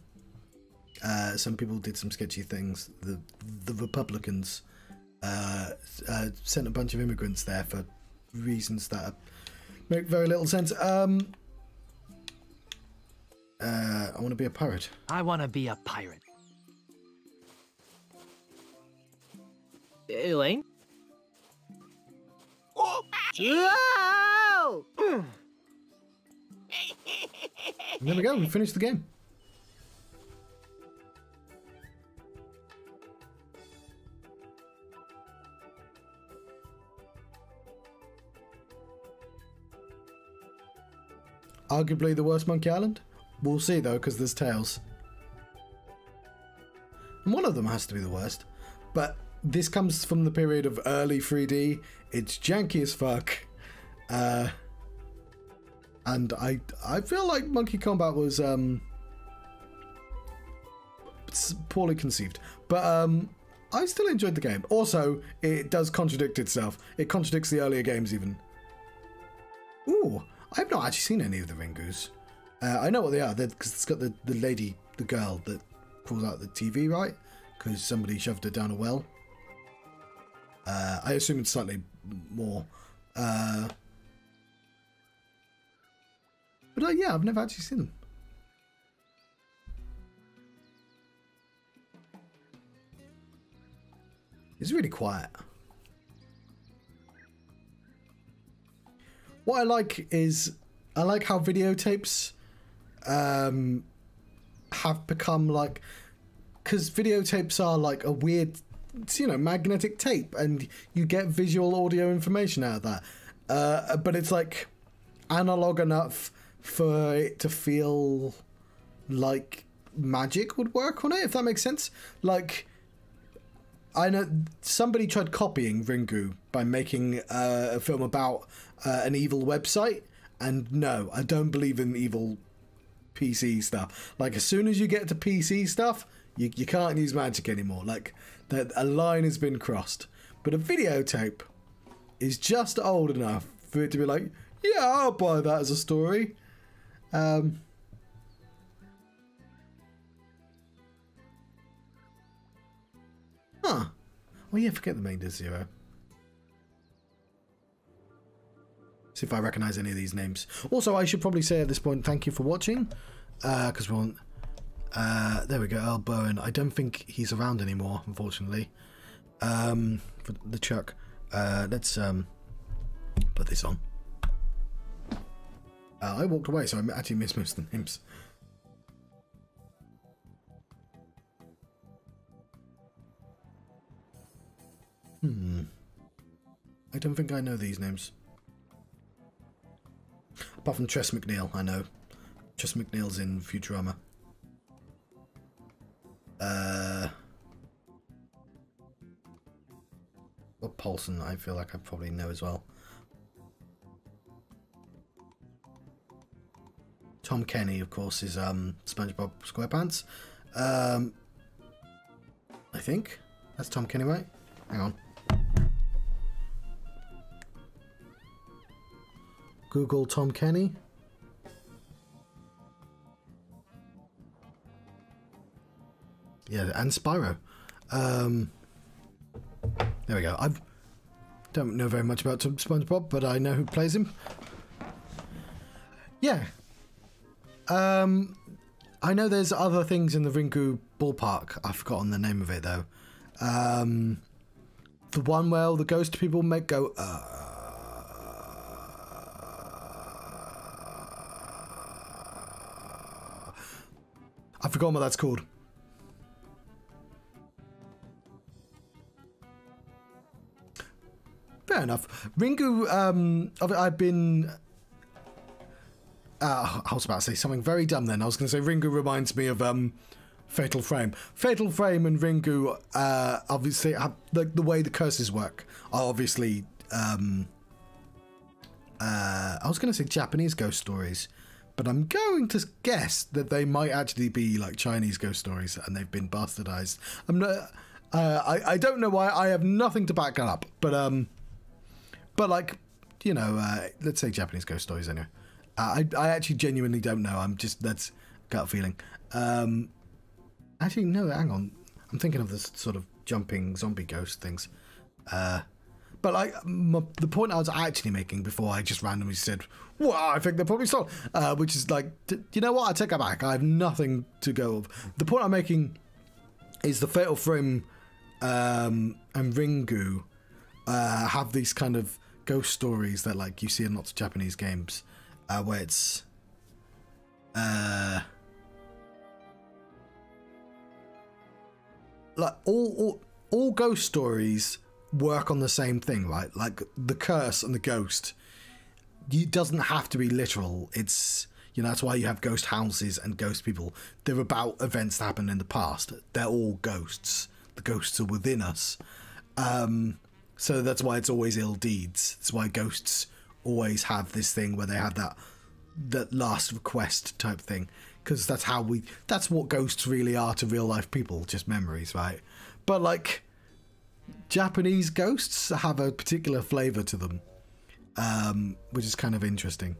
people did some sketchy things. The Republicans sent a bunch of immigrants there for reasons that make very little sense. I want to be a pirate. I want to be a pirate. Elaine? Whoa! There we go, we finished the game. Arguably the worst Monkey Island? We'll see though, because there's Tails. And one of them has to be the worst. But this comes from the period of early 3D. It's janky as fuck. And I feel like Monkey Kombat was poorly conceived. But I still enjoyed the game. Also, it does contradict itself. It contradicts the earlier games even. Ooh, I've not actually seen any of the Ringus. I know what they are, because it's got the lady, the girl that pulls out the TV, right? Because somebody shoved her down a well. I assume it's slightly more. But yeah, I've never actually seen them. It's really quiet. What I like is, I like how videotapes have become like, because videotapes are like a weird, you know, magnetic tape, and you get visual audio information out of that. But it's like analog enough for it to feel like magic would work on it, if that makes sense. Like, I know somebody tried copying Ringu by making a film about an evil website, and no, I don't believe in evil PC stuff. Like, as soon as you get to PC stuff, you can't use magic anymore. Like, a line has been crossed. But a videotape is just old enough for it to be like, yeah, I'll buy that as a story. Huh. Well, yeah, forget the main does 0. See if I recognise any of these names. Also, I should probably say at this point, thank you for watching. Because we want... there we go, Earl Bowen. I don't think he's around anymore, unfortunately. For LeChuck. Let's put this on. I walked away, so I actually missed most of the names. I don't think I know these names. Apart from Tress MacNeille, I know. Tress MacNeille's in Futurama. Bob Paulson, I feel like I probably know as well. Tom Kenny, of course, is SpongeBob SquarePants. I think that's Tom Kenny, right? Hang on. Google Tom Kenny. Yeah, and Spyro. There we go. I don't know very much about SpongeBob, but I know who plays him. Yeah. I know there's other things in the Ringu ballpark. I've forgotten the name of it, though. The one where all the ghost people make go, I've forgotten what that's called. Fair enough. Ringu, I've been... I was about to say something very dumb then. I was going to say Ringu reminds me of Fatal Frame. Fatal Frame and Ringu, obviously, have, the way the curses work are obviously... I was going to say Japanese ghost stories, but I'm going to guess that they might actually be like Chinese ghost stories and they've been bastardized. I'm not... I don't know why. I have nothing to back that up, but like, you know, let's say Japanese ghost stories anyway. I actually genuinely don't know. I'm just, that's gut feeling. Actually, no, hang on. I'm thinking of this sort of jumping zombie ghost things. But like, the point I was actually making before I just randomly said, well, I think they're probably sold, which is like, you know what? I take it back. I have nothing to go of. The point I'm making is the Fatal Frame and Ringu have these kind of ghost stories that like you see in lots of Japanese games. Where it's like all ghost stories work on the same thing, right? Like the curse and the ghost, it doesn't have to be literal. It's, you know, that's why you have ghost houses and ghost people. They're about events that happened in the past. They're all ghosts. The ghosts are within us. So that's why it's always ill deeds. That's why ghosts always have this thing where they have that last request type thing, because that's what ghosts really are to real life people, just memories, right? But like Japanese ghosts have a particular flavor to them, which is kind of interesting.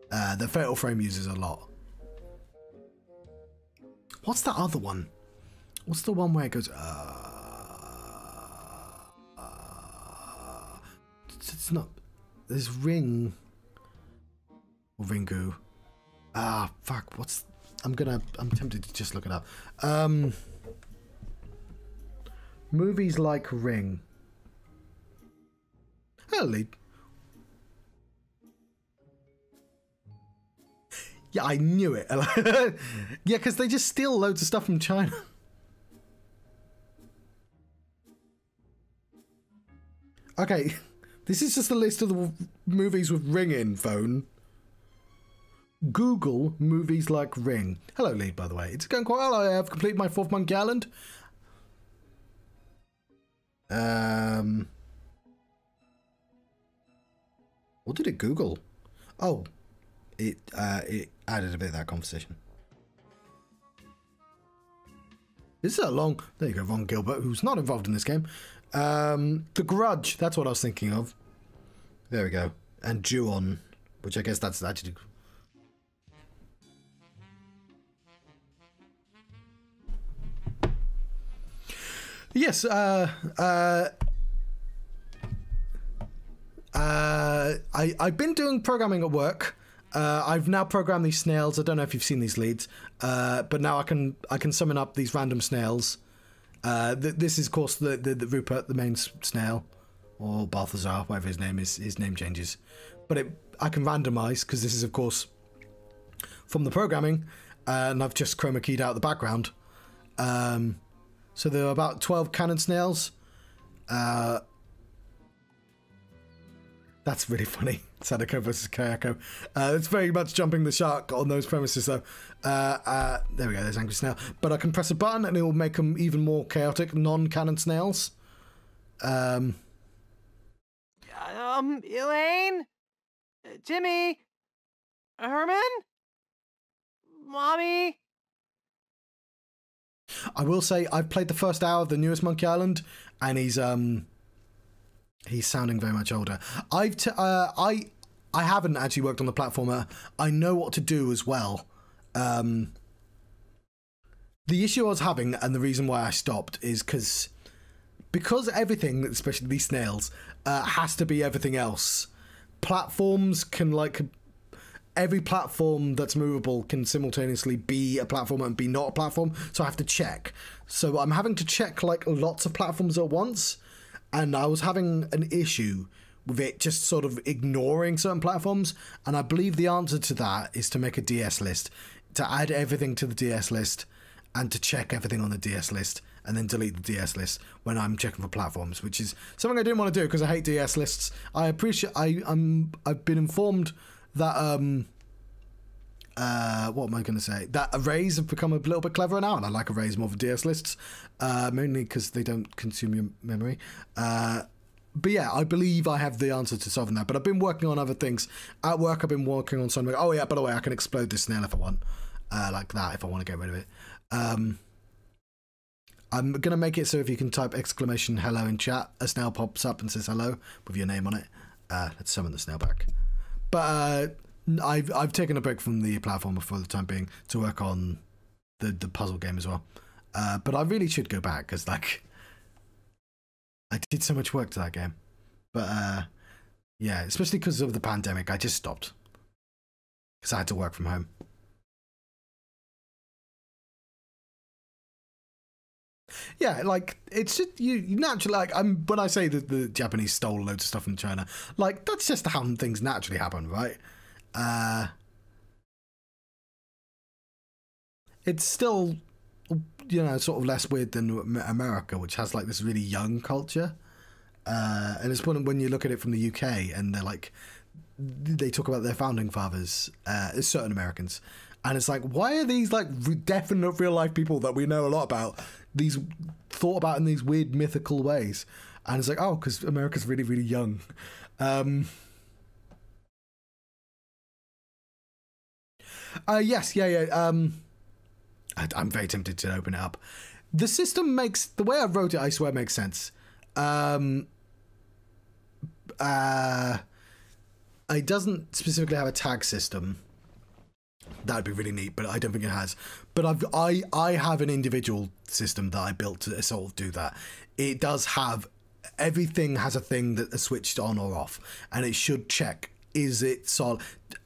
The Fatal Frame uses a lot. What's that other one? What's the one where it goes it's not, there's Ring or Ringu. Fuck, I'm tempted to just look it up. Movies like Ring. Holy. Yeah, I knew it. Yeah, because they just steal loads of stuff from China. Okay. This is just a list of the movies with Ring in phone. Google movies like Ring. Hello, Lee, by the way. It's going quite well. I have completed my 4th Monkey Island. What did it Google? Oh, it added a bit of that conversation. This is a long... There you go, Ron Gilbert, who's not involved in this game. The Grudge, that's what I was thinking of. There we go. And Ju-on, which I guess that's actually... Yes, I've been doing programming at work. I've now programmed these snails. I don't know if you've seen these leads, but now I can summon up these random snails. This is, of course, the Rupert, the main snail, or Balthazar, whatever his name is. His name changes, but I can randomize because this is, of course, from the programming, and I've just chroma keyed out the background. So there are about 12 cannon snails. That's really funny. Sadako versus Kayako. It's very much jumping the shark on those premises, though. There we go, there's Angry Snail. But I can press a button and it will make them even more chaotic, non-cannon snails. Elaine? Jimmy? Herman? Mommy? I will say, I've played the first hour of the newest Monkey Island, and he's sounding very much older. I haven't actually worked on the platformer. I know what to do as well. The issue I was having, and the reason why I stopped, is because everything, especially these snails, has to be everything else. Platforms can, like, every platform that's movable can simultaneously be a platform and be not a platform, so I have to check. So I'm having to check, like, lots of platforms at once. And I was having an issue with it just sort of ignoring certain platforms. And I believe the answer to that is to make a DS list, to add everything to the DS list and to check everything on the DS list and then delete the DS list when I'm checking for platforms, which is something I didn't want to do because I hate DS lists. I've been informed that, what am I going to say? That arrays have become a little bit cleverer now, and I like arrays more than DS lists, mainly because they don't consume your memory. But yeah, I believe I have the answer to solving that, but I've been working on other things. At work, I've been working on something. Oh yeah, by the way, I can explode this snail if I want. Like that, if I want to get rid of it. I'm going to make it so if you can type exclamation hello in chat, a snail pops up and says hello with your name on it. Let's summon the snail back. But I've taken a break from the platformer for the time being to work on the puzzle game as well. But I really should go back because, like, I did so much work to that game. But yeah, especially because of the pandemic, I just stopped because I had to work from home. Yeah, like, it's just, you naturally, like, when I say that the Japanese stole loads of stuff from China, like, that's just how things naturally happen, right? It's still, you know, sort of less weird than America, which has, like, this really young culture. And it's when you look at it from the UK and they're like, they talk about their founding fathers, certain Americans. And it's like, why are these, like, definite real life people that we know a lot about, these thought about in these weird mythical ways? And it's like, oh, because America's really, really young. Yes, yeah. I'm very tempted to open it up. The system makes, the way I wrote it, I swear, makes sense. It doesn't specifically have a tag system. That'd be really neat, but I don't think it has. But I have an individual system that I built to sort of do that. It does have, everything has a thing that is switched on or off, and it should check, is it solid?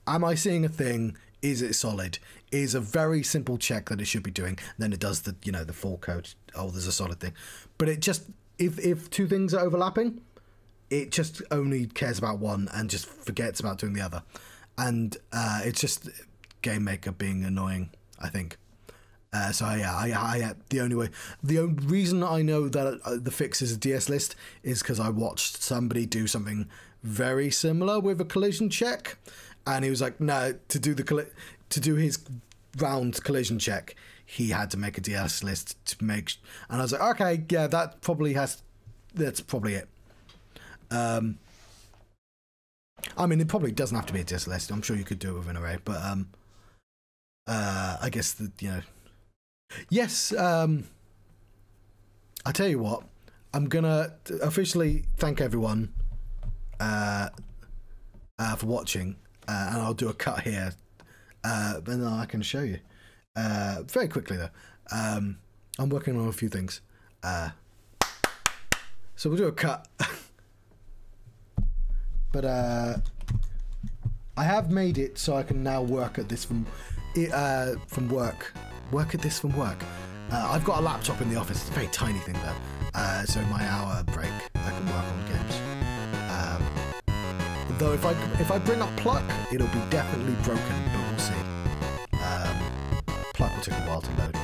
Am I seeing a thing? Is it solid? Is a very simple check that it should be doing. And then it does the, you know, the full code. Oh, there's a solid thing. But it just, if two things are overlapping, it just only cares about one and just forgets about doing the other. And it's just Game Maker being annoying, I think. So yeah, the only reason I know that the fix is a DS list is because I watched somebody do something very similar with a collision check, and he was like, no, to do his round collision check, he had to make a DS list to make, and I was like, okay, yeah, that probably has that's probably it. I mean, it probably doesn't have to be a disc list. I'm sure you could do it with an array, but I guess that, you know. Yes, I tell you what, I'm gonna officially thank everyone for watching, and I'll do a cut here, but then I can show you very quickly though. I'm working on a few things, so we'll do a cut. But I have made it so I can now work at this from work. Work at this from work. I've got a laptop in the office. It's a very tiny thing though. So my hour break, I can work on games. Though if I bring up Pluck, it'll be definitely broken, but we'll see. Pluck will take a while to load.